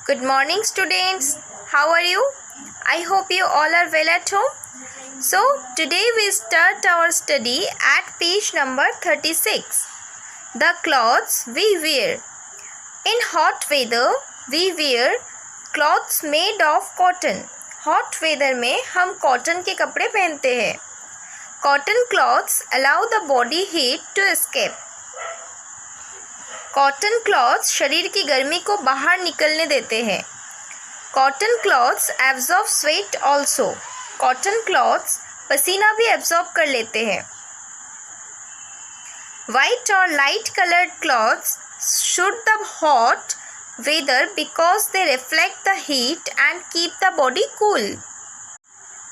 Good morning, students. How are you? I hope you all are well at home. So, today we start our study at page number 36. The clothes we wear. In hot weather, we wear clothes made of cotton. Hot weather में हम cotton के कपड़े पहनते हैं. Cotton cloths allow the body heat to escape. Cotton clothes शरीर की गर्मी को बाहर निकलने देते हैं. Cotton clothes absorb sweat also. Cotton clothes पसीना भी एब्जॉर्ब कर लेते हैं. वाइट और light coloured clothes suit the hot weather because they reflect the heat and keep the body cool.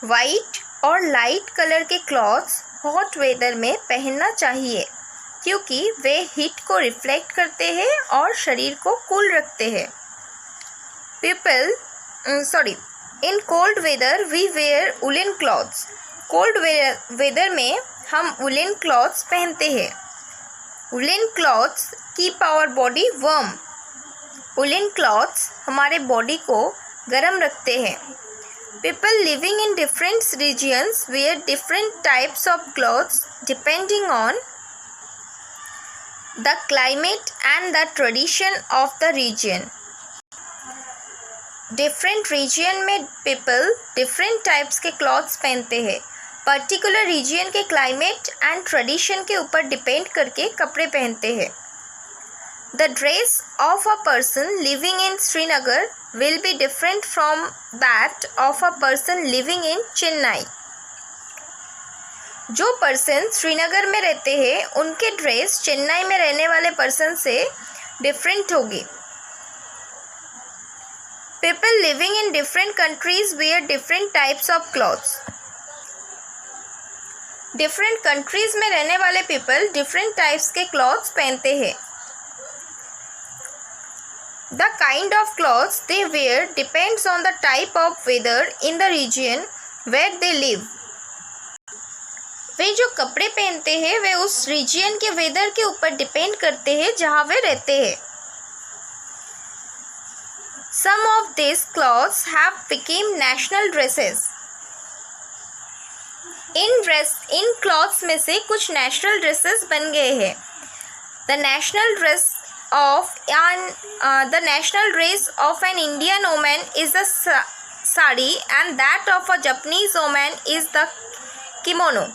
White और लाइट कलर के क्लॉथ्स हॉट वेदर में पहनना चाहिए क्योंकि वे हीट को रिफ्लेक्ट करते हैं और शरीर को कूल रखते हैं. In cold weather we wear woollen clothes. Cold weather में हम वुलन क्लॉथ्स पहनते हैं. Woollen clothes keep our body warm. Woollen clothes हमारे बॉडी को गर्म रखते हैं. People living in different regions wear different types of clothes depending on the climate and the tradition of the region. Different region में people different types के clothes पहनते हैं. Particular region के climate and tradition के ऊपर depend करके कपड़े पहनते हैं. The dress of a person living in Srinagar will be different from that of a person living in Chennai. जो पर्सन श्रीनगर में रहते हैं उनके ड्रेस चेन्नई में रहने वाले पर्सन से डिफरेंट होगी. People living in different countries wear different types of clothes. Different countries में रहने वाले पीपल डिफरेंट टाइप्स के क्लॉथ्स पहनते हैं. The kind of clothes they wear depends on the type of weather in the region where they live. वे जो कपड़े पहनते हैं वे उस रीजन के वेदर के ऊपर डिपेंड करते हैं जहाँ वे रहते हैं. Some of these clothes have become national dresses. In clothes में से कुछ नेशनल ड्रेसेस बन गए हैं. The national dress of an Indian woman is the sari and that of a Japanese woman is the kimono.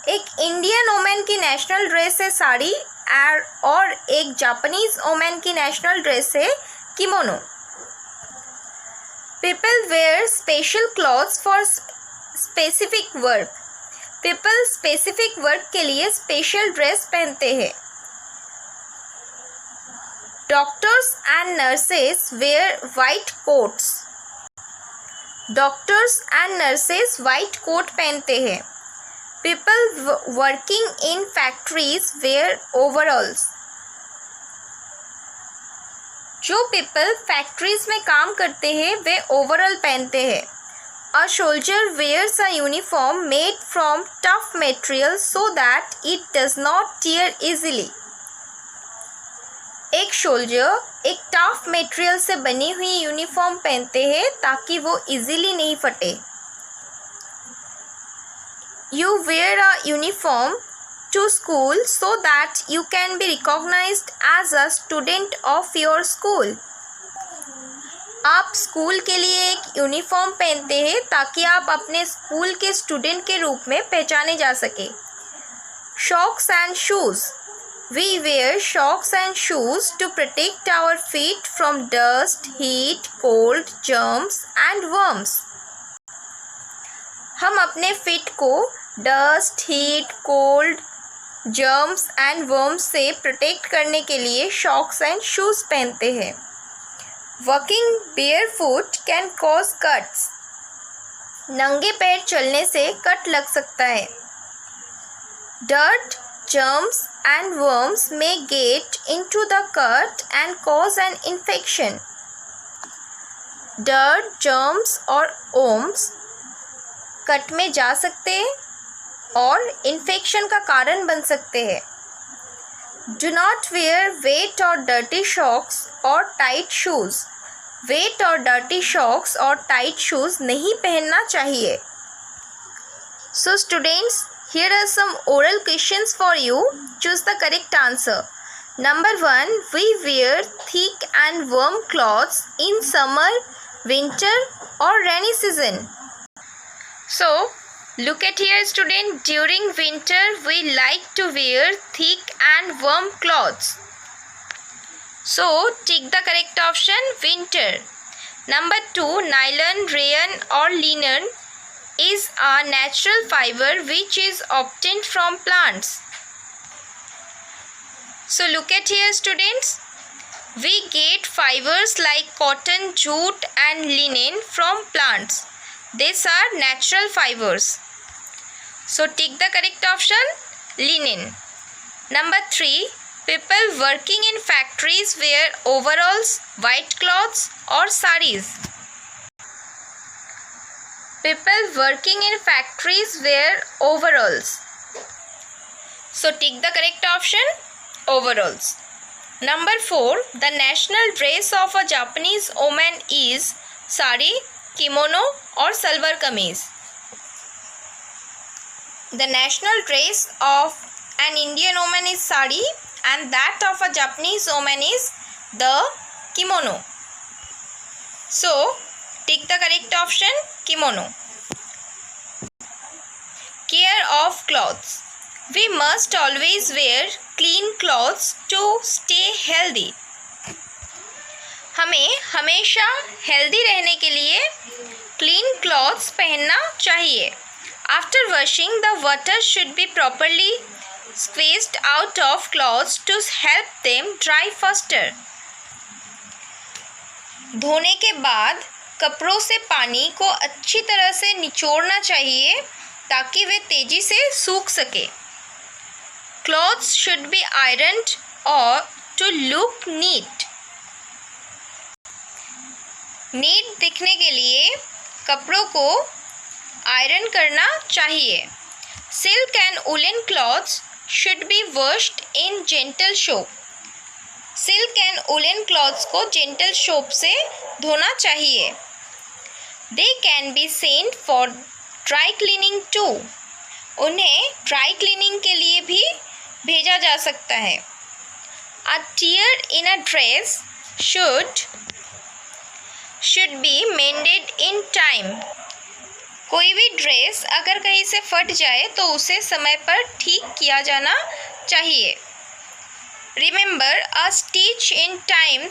एक Indian women की national dress है साड़ी और एक जापानीज वोमेन की नेशनल ड्रेस है kimono. People wear special clothes for specific work. People specific work के लिए special dress पहनते हैं. Doctors and nurses wear white coats. Doctors and nurses white coat पहनते हैं. People working in factories wear overalls. जो people factories में काम करते हैं वे overall पहनते हैं. A soldier wears a uniform made from tough material so that it does not tear easily. एक soldier एक tough material से बनी हुई यूनिफॉर्म पहनते हैं ताकि वो easily नहीं फटे. You wear a uniform to school so that you can be recognized as a student of your school. आप स्कूल के लिए एक यूनिफॉर्म पहनते हैं ताकि आप अपने स्कूल के स्टूडेंट के रूप में पहचाने जा सके. Socks and shoes. We wear socks and shoes to protect our feet from dust, heat, cold, germs and worms. हम अपने फीट को dust, heat, cold, germs and worms से प्रोटेक्ट करने के लिए सॉक्स एंड शूज़ पहनते हैं. Walking barefoot can cause cuts. नंगे पैर चलने से कट लग सकता है. Dirt, germs and worms may get into the cut and cause an infection. Dirt, germs और ओम्स कट में जा सकते हैं और इन्फेक्शन का कारण बन सकते हैं. Do not wear wet or dirty socks or tight shoes. Wet और डर्टी सॉक्स और टाइट शूज नहीं पहनना चाहिए। So students, here are some oral questions for you. Choose the correct answer. Number 1, we wear thick and warm clothes in summer, winter or rainy season. So, look at here student, during winter we like to wear thick and warm clothes. So, tick the correct option, winter. Number 2, nylon, rayon or linen is a natural fiber which is obtained from plants. So look at here students, we get fibers like cotton, jute and linen from plants. These are natural fibers. So tick the correct option, linen. Number 3, people working in factories wear overalls, white cloths or saris. People working in factories wear overalls. So tick the correct option, overalls. Number 4, the national dress of a Japanese woman is sari, kimono or salwar kameez. The national dress of an Indian woman is sari and that of a Japanese woman is the kimono. So tick the correct option, kimono. Care of clothes. We must always wear clean clothes to stay healthy. हमें हमेशा healthy रहने के लिए clean clothes पहनना चाहिए. After washing, the water should be properly squeezed out of clothes to help them dry faster. धोने के बाद कपड़ों से पानी को अच्छी तरह से निचोड़ना चाहिए ताकि वे तेजी से सूख सके. Clothes should be ironed or to look neat. Neat दिखने के लिए कपड़ों को आयरन करना चाहिए. Silk and woolen cloths should be washed in gentle soap. Silk and woollen clothes को जेंटल सोप से धोना चाहिए. They can be sent for dry cleaning too. उन्हें ड्राई क्लीनिंग के लिए भी भेजा जा सकता है. A tear in a dress should be mended in time. कोई भी ड्रेस अगर कहीं से फट जाए तो उसे समय पर ठीक किया जाना चाहिए. Remember, a stitch in time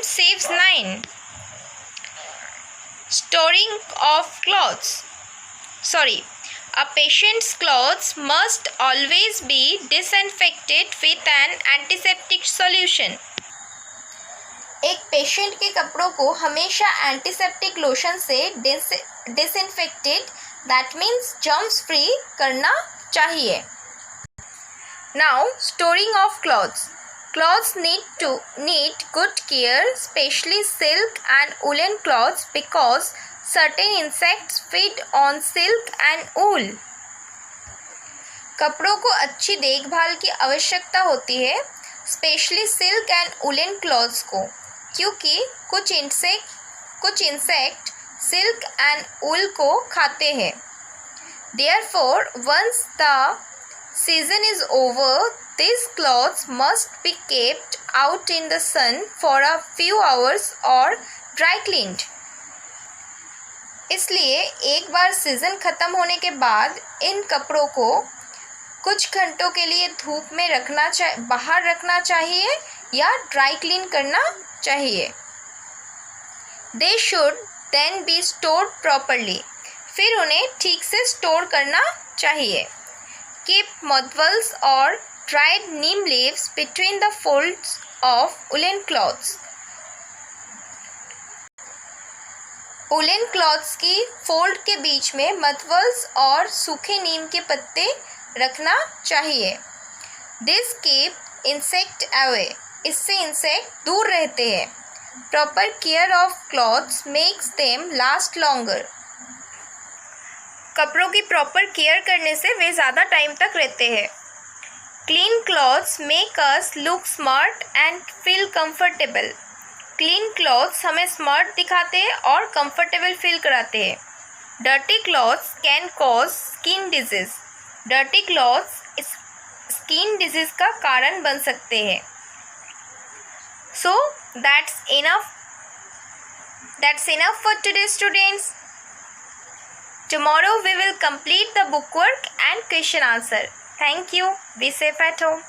saves 9. Storing of clothes. A patient's clothes must always be disinfected with an antiseptic solution. एक पेशेंट के कपड़ों को हमेशा एंटीसेप्टिक लोशन से disinfected, that means germs free करना चाहिए. Now, storing of clothes. Clothes need good care, especially silk and woolen clothes, because certain insects feed on silk and wool. कपड़ों को अच्छी देखभाल की आवश्यकता होती है, specially silk and woollen clothes को, क्योंकि कुछ इंसेक्ट सिल्क एंड वूल को खाते हैं. Therefore, once the season is over, these clothes must be kept out in the sun for a few hours or dry cleaned. इसलिए एक बार season ख़त्म होने के बाद इन कपड़ों को कुछ घंटों के लिए धूप में बाहर रखना चाहिए या ड्राई क्लीन करना चाहिए. They should then be stored properly. फिर उन्हें ठीक से स्टोर करना चाहिए. Keep mothballs or dried neem leaves between the folds of woolen cloths. Woollen clothes की फोल्ड के बीच में मथवल्स और सूखे नीम के पत्ते रखना चाहिए. This keep insect away. इससे इंसेक्ट दूर रहते हैं. Proper care of clothes makes them last longer. कपड़ों की प्रॉपर केयर करने से वे ज़्यादा टाइम तक रहते हैं. Clean clothes make us look smart and feel comfortable. Clean clothes हमें स्मार्ट दिखाते हैं और कंफर्टेबल फील कराते हैं। Dirty clothes can cause skin disease. Dirty clothes skin disease का कारण बन सकते हैं। So that's enough for today, students. Tomorrow we will complete the book work and question answer. Thank you. Be safe at home.